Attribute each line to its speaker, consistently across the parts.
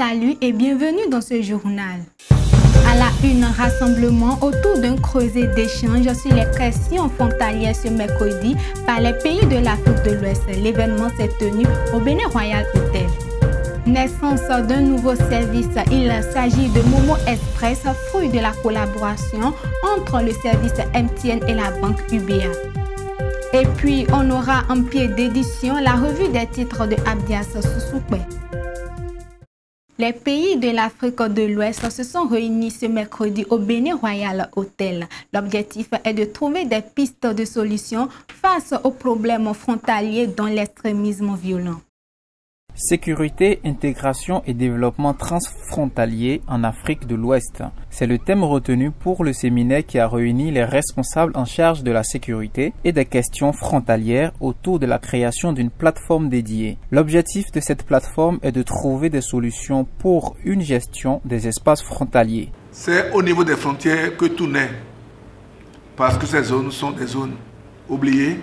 Speaker 1: Salut et bienvenue dans ce journal. À la une, un rassemblement autour d'un creuset d'échange sur les questions frontalières ce mercredi par les pays de l'Afrique de l'Ouest. L'événement s'est tenu au Bénin Royal Hotel. Naissance d'un nouveau service, il s'agit de Momo Express, fruit de la collaboration entre le service MTN et la banque UBA. Et puis, on aura en pied d'édition la revue des titres de Abdias Sousoupé. Les pays de l'Afrique de l'Ouest se sont réunis ce mercredi au Bénin Royal Hotel. L'objectif est de trouver des pistes de solutions face aux problèmes frontaliers dont l'extrémisme violent.
Speaker 2: Sécurité, intégration et développement transfrontalier en Afrique de l'Ouest. C'est le thème retenu pour le séminaire qui a réuni les responsables en charge de la sécurité et des questions frontalières autour de la création d'une plateforme dédiée. L'objectif de cette plateforme est de trouver des solutions pour une gestion des espaces frontaliers.
Speaker 3: C'est au niveau des frontières que tout naît, parce que ces zones sont des zones oubliées,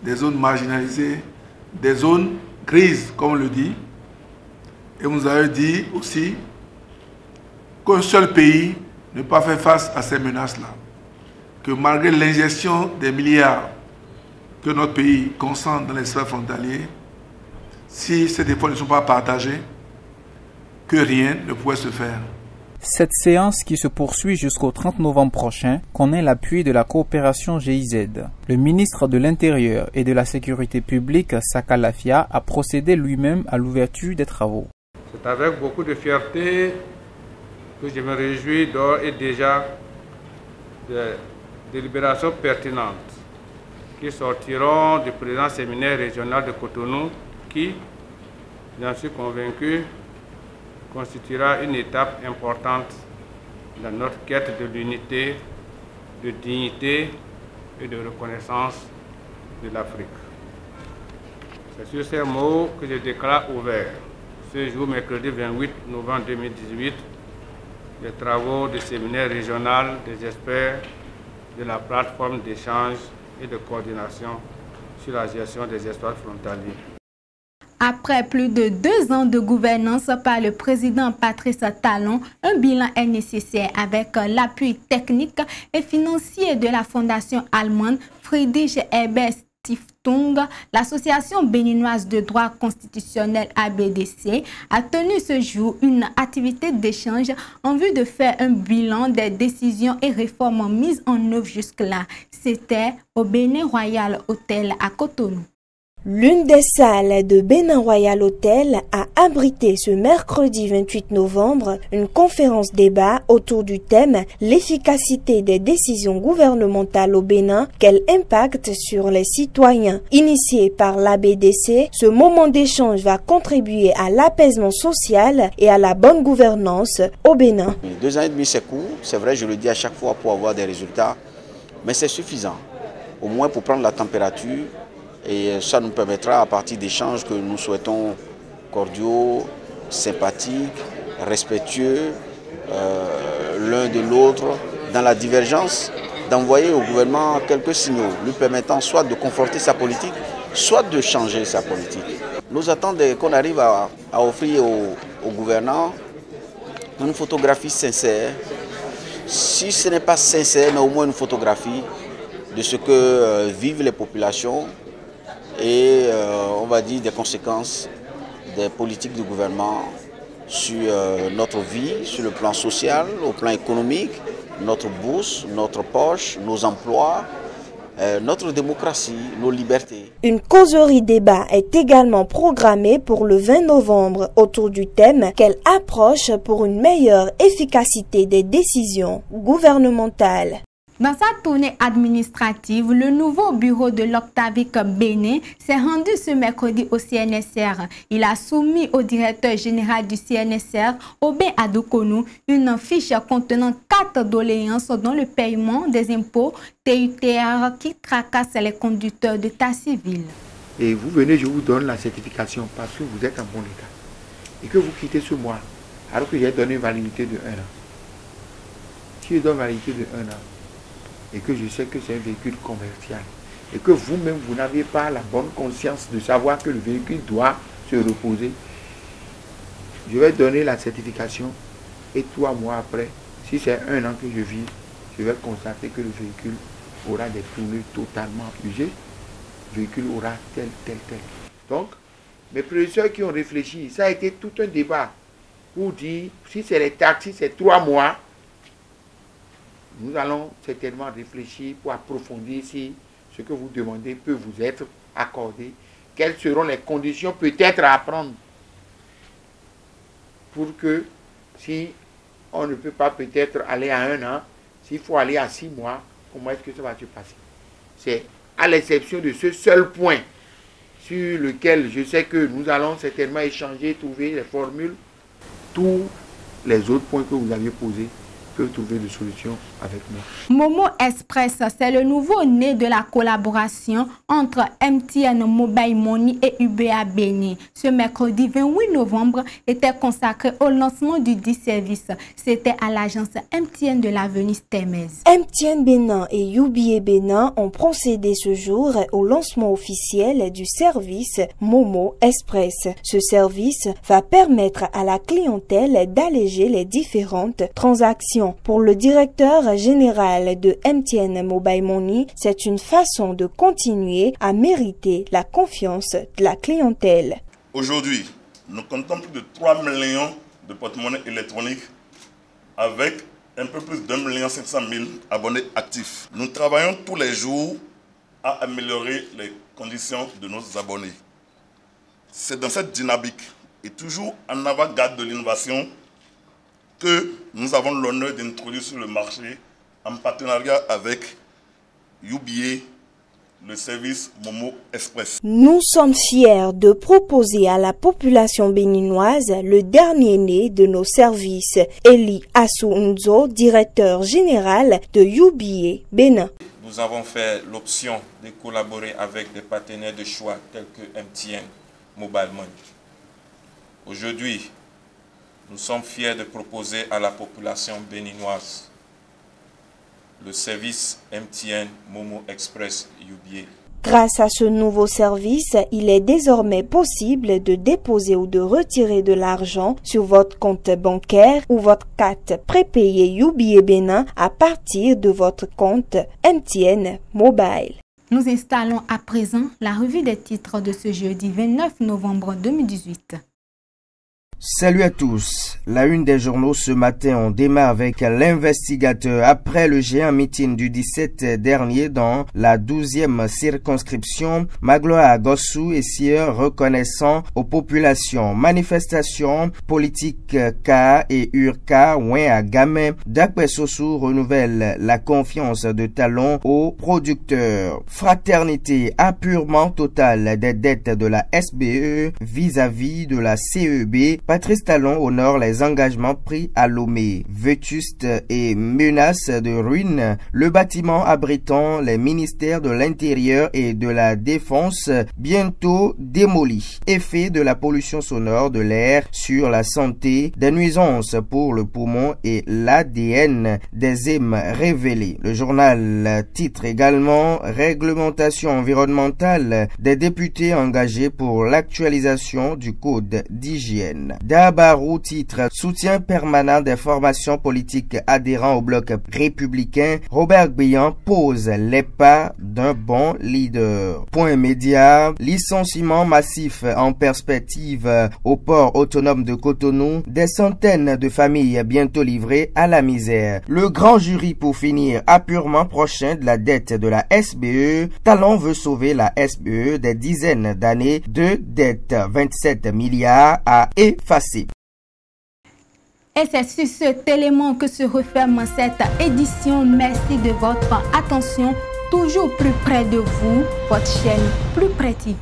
Speaker 3: des zones marginalisées, des zones grises, comme on le dit. Et vous avez dit aussi qu'un seul pays ne peut pas faire face à ces menaces-là. Que malgré l'ingestion des milliards que notre pays concentre dans les sphères frontalières, si ces efforts ne sont pas partagés, que rien ne pourrait se faire.
Speaker 2: Cette séance qui se poursuit jusqu'au 30 novembre prochain connaît l'appui de la coopération GIZ. Le ministre de l'Intérieur et de la Sécurité publique, Saka Lafia, a procédé lui-même à l'ouverture des travaux.
Speaker 4: C'est avec beaucoup de fierté que je me réjouis d'ores et déjà des délibérations pertinentes qui sortiront du présent séminaire régional de Cotonou qui, j'en suis convaincu, constituera une étape importante dans notre quête de l'unité, de dignité et de reconnaissance de l'Afrique. C'est sur ces mots que je déclare ouvert, ce jour, mercredi 28 novembre 2018, les travaux du séminaire régional des experts de la plateforme d'échange et de coordination sur la gestion des espaces frontaliers.
Speaker 1: Après plus de 2 ans de gouvernance par le président Patrice Talon, un bilan est nécessaire avec l'appui technique et financier de la fondation allemande Friedrich Ebert Stiftung. L'association béninoise de droit constitutionnel ABDC a tenu ce jour une activité d'échange en vue de faire un bilan des décisions et réformes mises en œuvre jusque-là. C'était au Bénin Royal Hotel à Cotonou.
Speaker 5: L'une des salles de Bénin Royal Hotel a abrité ce mercredi 28 novembre une conférence débat autour du thème « L'efficacité des décisions gouvernementales au Bénin, quel impact sur les citoyens ?» Initié par l'ABDC, ce moment d'échange va contribuer à l'apaisement social et à la bonne gouvernance au Bénin.
Speaker 6: 2 ans et demi, c'est court, c'est vrai, je le dis à chaque fois pour avoir des résultats, mais c'est suffisant, au moins pour prendre la température. Et ça nous permettra, à partir d'échanges que nous souhaitons cordiaux, sympathiques, respectueux, l'un de l'autre, dans la divergence, d'envoyer au gouvernement quelques signaux lui permettant soit de conforter sa politique, soit de changer sa politique. Nous attendons qu'on arrive à offrir aux gouvernants une photographie sincère. Si ce n'est pas sincère, mais au moins une photographie de ce que vivent les populations, et on va dire des conséquences des politiques du gouvernement sur notre vie, sur le plan social, au plan économique, notre bourse, notre poche, nos emplois, notre démocratie, nos libertés.
Speaker 5: Une causerie débat est également programmée pour le 20 novembre autour du thème « Quelle approche pour une meilleure efficacité des décisions gouvernementales ?»
Speaker 1: Dans sa tournée administrative, le nouveau bureau de l'Octavic Bénin s'est rendu ce mercredi au CNSR. Il a soumis au directeur général du CNSR, Aubin Adoukonou, une fiche contenant 4 doléances dont le paiement des impôts TUTR qui tracassent les conducteurs d'état civil.
Speaker 7: Et vous venez, je vous donne la certification parce que vous êtes en bon état. Et que vous quittez ce mois, alors que j'ai donné une validité de 1 an. Si je donne une validité de 1 an, et que je sais que c'est un véhicule commercial, et que vous-même, vous n'avez pas la bonne conscience de savoir que le véhicule doit se reposer, je vais donner la certification et 3 mois après, si c'est 1 an que je vis, je vais constater que le véhicule aura des pneus totalement usés, le véhicule aura tel. Donc, mes professeurs qui ont réfléchi, ça a été tout un débat pour dire, si c'est les taxis, c'est 3 mois, nous allons certainement réfléchir pour approfondir si ce que vous demandez peut vous être accordé, quelles seront les conditions peut-être à prendre pour que si on ne peut pas peut-être aller à 1 an, s'il faut aller à 6 mois, comment est-ce que ça va se passer? C'est à l'exception de ce seul point sur lequel je sais que nous allons certainement échanger, trouver les formules. Tous les autres points que vous aviez posés peuvent trouver des solutions avec moi.
Speaker 1: Momo Express, c'est le nouveau-né de la collaboration entre MTN Mobile Money et UBA Bénin. Ce mercredi 28 novembre était consacré au lancement du dit service. C'était à l'agence MTN de l'avenue Stemez.
Speaker 5: MTN Bénin et UBA Bénin ont procédé ce jour au lancement officiel du service Momo Express. Ce service va permettre à la clientèle d'alléger les différentes transactions. Pour le directeur général de MTN Mobile Money, c'est une façon de continuer à mériter la confiance de la clientèle.
Speaker 8: Aujourd'hui, nous comptons plus de 3 millions de porte-monnaie électroniques avec un peu plus d'1 500 000 abonnés actifs. Nous travaillons tous les jours à améliorer les conditions de nos abonnés. C'est dans cette dynamique et toujours en avant-garde de l'innovation que nous avons l'honneur d'introduire sur le marché, en partenariat avec UBA, le service Momo Express.
Speaker 5: Nous sommes fiers de proposer à la population béninoise le dernier né de nos services. Eli Assounzo, directeur général de UBA Bénin.
Speaker 9: Nous avons fait l'option de collaborer avec des partenaires de choix tels que MTN Mobile Money. Aujourd'hui, nous sommes fiers de proposer à la population béninoise le service MTN Momo Express UBA.
Speaker 5: Grâce à ce nouveau service, il est désormais possible de déposer ou de retirer de l'argent sur votre compte bancaire ou votre carte prépayée UBA Bénin à partir de votre compte MTN Mobile.
Speaker 1: Nous installons à présent la revue des titres de ce jeudi 29 novembre 2018.
Speaker 10: Salut à tous. La une des journaux ce matin, on démarre avec l'investigateur. Après le géant meeting du 17 dernier dans la 12e circonscription, Magloire Gossou et Sieur reconnaissant aux populations. Manifestations politiques K et Urka, Ouin à Gamin, Dakpe Sossou renouvelle la confiance de Talon aux producteurs. Fraternité, apurement total des dettes de la SBE vis-à-vis de la CEB. Patrice Talon honore les engagements pris à Lomé. Vétuste et menace de ruine, le bâtiment abritant les ministères de l'Intérieur et de la Défense bientôt démoli. Effet de la pollution sonore de l'air sur la santé, des nuisances pour le poumon et l'ADN des êmes révélés. Le journal titre également réglementation environnementale des députés engagés pour l'actualisation du code d'hygiène. Dabarou titre soutien permanent des formations politiques adhérents au bloc républicain. Robert Guillan pose les pas d'un bon leader. Point média, licenciement massif en perspective au port autonome de Cotonou. Des centaines de familles bientôt livrées à la misère. Le grand jury pour finir apurement prochain de la dette de la SBE. Talon veut sauver la SBE des dizaines d'années de dette. 27 milliards à effacer.
Speaker 1: Et c'est sur cet élément que se referme cette édition. Merci de votre attention. Toujours plus près de vous, votre chaîne Plus Près TV.